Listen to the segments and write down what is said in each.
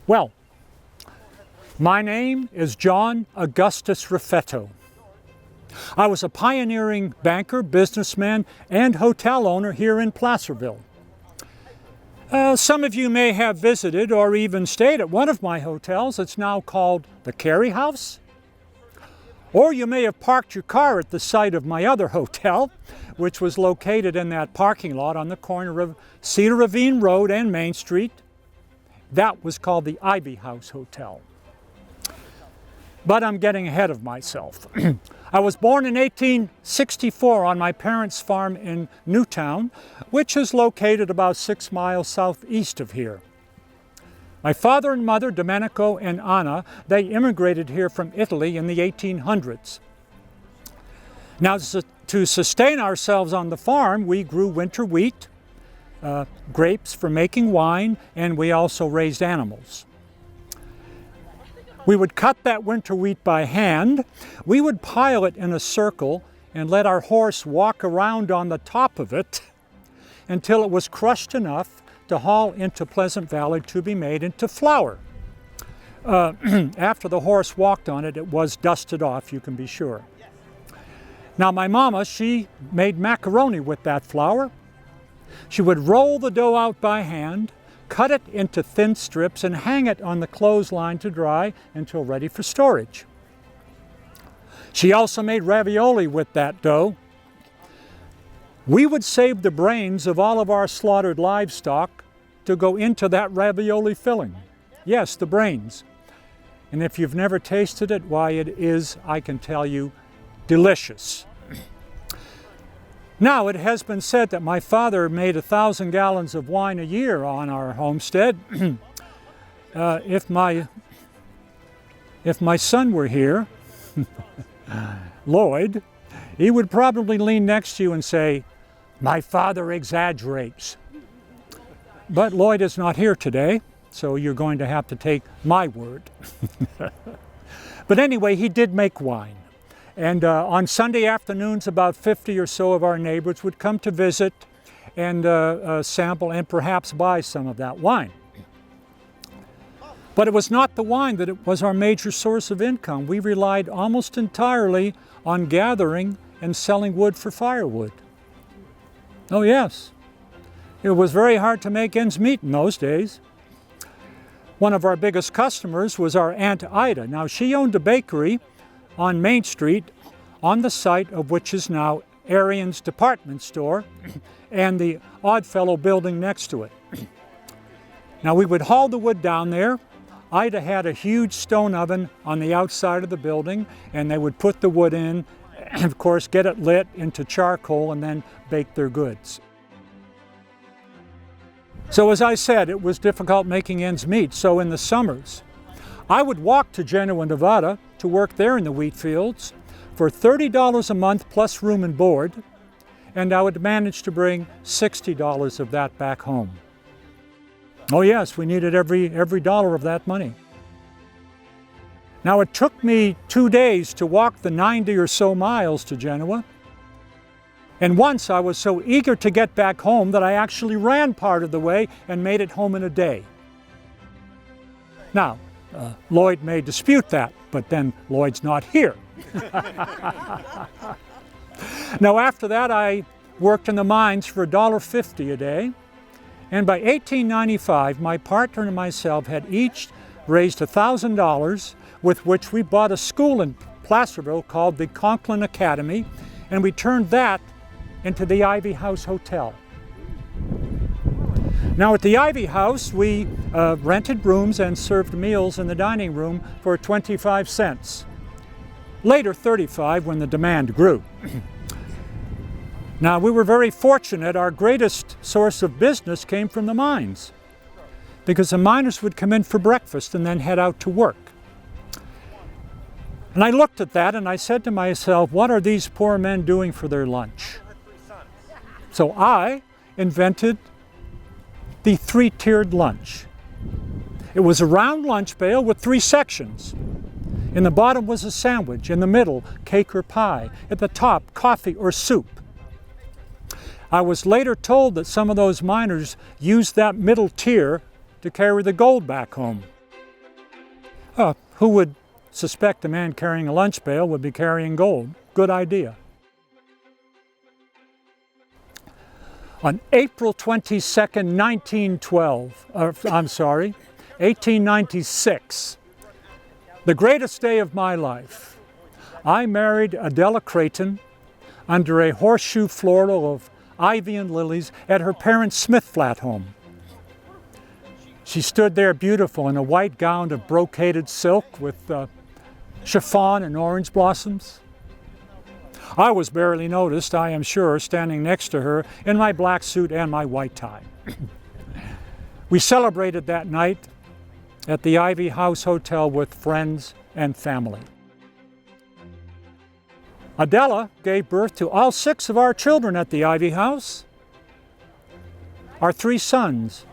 Well, my name is John Augustus Raffetto. I was a pioneering banker, businessman, and hotel owner here in Placerville. Some of you may have visited or even stayed at one of my hotels. It's now called the Cary House. Or you may have parked your car at the site of my other hotel, which was located in that parking lot on the corner of Cedar Ravine Road and Main Street. That was called the Ivy House Hotel. But I'm getting ahead of myself. I was born in 1864 on my parents' farm in Newtown, which is located about 6 miles southeast of here. My father and mother, Domenico and Anna, they immigrated here from Italy in the 1800s. Now, to sustain ourselves on the farm, we grew winter wheat, grapes for making wine, and we also raised animals. We would cut that winter wheat by hand. We would pile it in a circle and let our horse walk around on the top of it until it was crushed enough to haul into Pleasant Valley to be made into flour. After the horse walked on it, it was dusted off, you can be sure. Now my mama, she made macaroni with that flour. She would roll the dough out by hand, cut it into thin strips, and hang it on the clothesline to dry until ready for storage. She also made ravioli with that dough. We would save the brains of all of our slaughtered livestock to go into that ravioli filling. Yes, the brains. And if you've never tasted it, why it is, I can tell you, delicious. Now, it has been said that my father made 1,000 gallons of wine a year on our homestead. If my son were here, Lloyd, he would probably lean next to you and say, "My father exaggerates." But Lloyd is not here today, so you're going to have to take my word. But anyway, he did make wine. And on Sunday afternoons, about 50 or so of our neighbors would come to visit and sample and perhaps buy some of that wine. But it was not the wine that was our major source of income. We relied almost entirely on gathering and selling wood for firewood. Oh yes, it was very hard to make ends meet in those days. One of our biggest customers was our Aunt Ida. Now, she owned a bakery on Main Street, on the site of which is now Arian's department store and the Oddfellow building next to it. Now, we would haul the wood down there. Ida had a huge stone oven on the outside of the building, and they would put the wood in, and of course get it lit into charcoal and then bake their goods. So as I said, it was difficult making ends meet. So in the summers, I would walk to Genoa, Nevada to work there in the wheat fields for $30 a month plus room and board, and I would manage to bring $60 of that back home. Oh yes, we needed every dollar of that money. Now, it took me 2 days to walk the 90 or so miles to Genoa. And once I was so eager to get back home that I actually ran part of the way and made it home in a day. Now, Lloyd may dispute that, but then Lloyd's not here. Now, after that, I worked in the mines for $1.50 a day. And by 1895, my partner and myself had each raised $1,000, with which we bought a school in Placerville called the Conklin Academy, and we turned that into the Ivy House Hotel. Now, at the Ivy House, we rented rooms and served meals in the dining room for 25 cents. Later, 35 when the demand grew. Now, we were very fortunate. Our greatest source of business came from the mines, because the miners would come in for breakfast and then head out to work. And I looked at that and I said to myself, what are these poor men doing for their lunch? So I invented the three-tiered lunch. It was a round lunch pail with 3 sections. In the bottom was a sandwich, in the middle, cake or pie, at the top, coffee or soup. I was later told that some of those miners used that middle tier to carry the gold back home. Who would suspect a man carrying a lunch pail would be carrying gold? Good idea. On April 22nd, 1896, the greatest day of my life, I married Adela Creighton under a horseshoe floral of ivy and lilies at her parents' Smith Flat home. She stood there beautiful in a white gown of brocaded silk with chiffon and orange blossoms. I was barely noticed, I am sure, standing next to her in my black suit and my white tie. We celebrated that night at the Ivy House Hotel with friends and family. Adela gave birth to all 6 of our children at the Ivy House. Our 3 sons,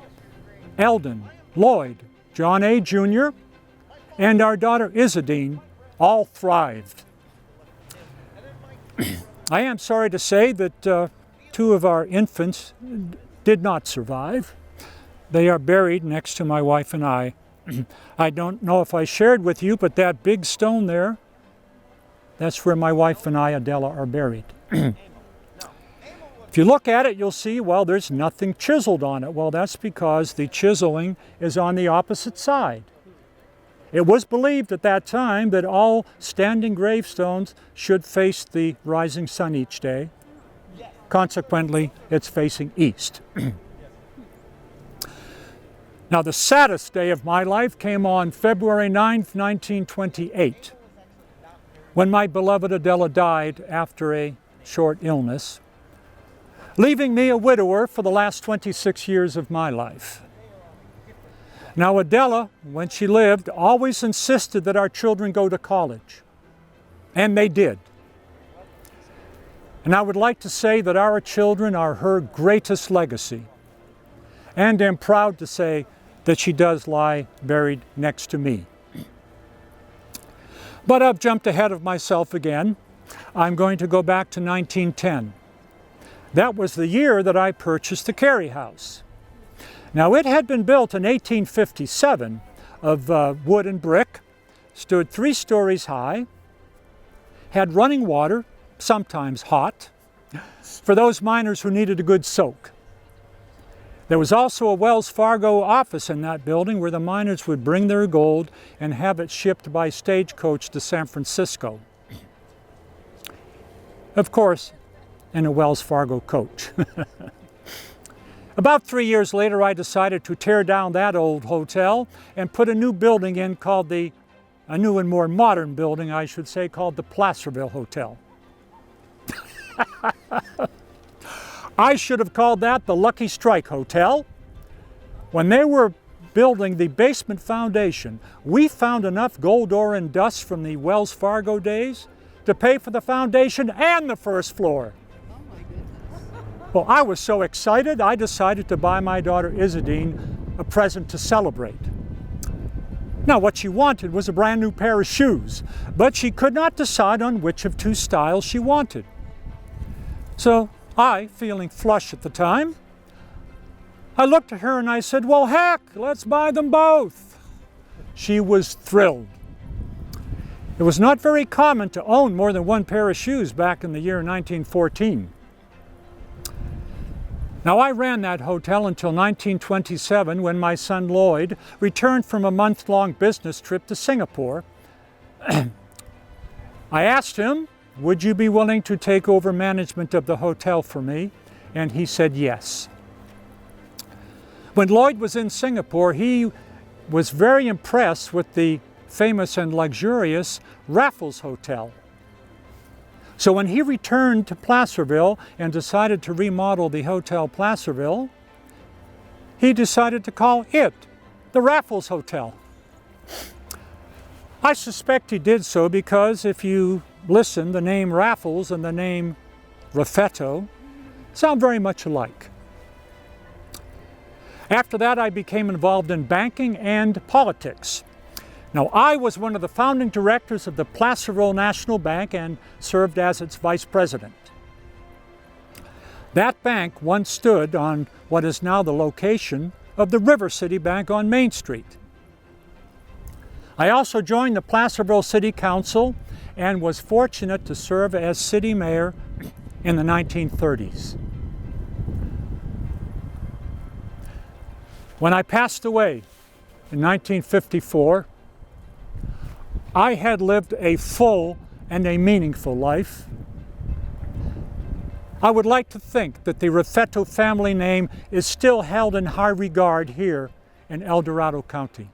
Eldon, Lloyd, John A. Jr., and our daughter Isadine, all thrived. I am sorry to say that 2 of our infants did not survive. They are buried next to my wife and I. I don't know if I shared with you, but that big stone there, that's where my wife and I, Adela, are buried. If you look at it, you'll see, well, there's nothing chiseled on it. Well, that's because the chiseling is on the opposite side. It was believed at that time that all standing gravestones should face the rising sun each day. Consequently, it's facing east. Now, the saddest day of my life came on February 9th, 1928, when my beloved Adela died after a short illness, leaving me a widower for the last 26 years of my life. Now, Adela, when she lived, always insisted that our children go to college, and they did. And I would like to say that our children are her greatest legacy, and am proud to say that she does lie buried next to me. But I've jumped ahead of myself again. I'm going to go back to 1910. That was the year that I purchased the Cary House. Now, it had been built in 1857 of wood and brick, stood 3 stories high, had running water, sometimes hot, for those miners who needed a good soak. There was also a Wells Fargo office in that building where the miners would bring their gold and have it shipped by stagecoach to San Francisco. Of course, in a Wells Fargo coach. About 3 years later, I decided to tear down that old hotel and put a new building in called a new and more modern building, I should say, called the Placerville Hotel. I should have called that the Lucky Strike Hotel. When they were building the basement foundation, we found enough gold ore and dust from the Wells Fargo days to pay for the foundation and the first floor. Well, I was so excited, I decided to buy my daughter Isadine a present to celebrate. Now, what she wanted was a brand new pair of shoes, but she could not decide on which of 2 styles she wanted. So I, feeling flush at the time, I looked at her and I said, well, heck, let's buy them both. She was thrilled. It was not very common to own more than 1 pair of shoes back in the year 1914. Now, I ran that hotel until 1927 when my son Lloyd returned from a month-long business trip to Singapore. I asked him, would you be willing to take over management of the hotel for me? And he said yes. When Lloyd was in Singapore, he was very impressed with the famous and luxurious Raffles Hotel. So when he returned to Placerville and decided to remodel the Hotel Placerville, he decided to call it the Raffles Hotel. I suspect he did so because if you listen, the name Raffles and the name Raffetto sound very much alike. After that, I became involved in banking and politics. Now, I was one of the founding directors of the Placerville National Bank and served as its vice president. That bank once stood on what is now the location of the River City Bank on Main Street. I also joined the Placerville City Council and was fortunate to serve as city mayor in the 1930s. When I passed away in 1954, I had lived a full and a meaningful life. I would like to think that the Raffetto family name is still held in high regard here in El Dorado County.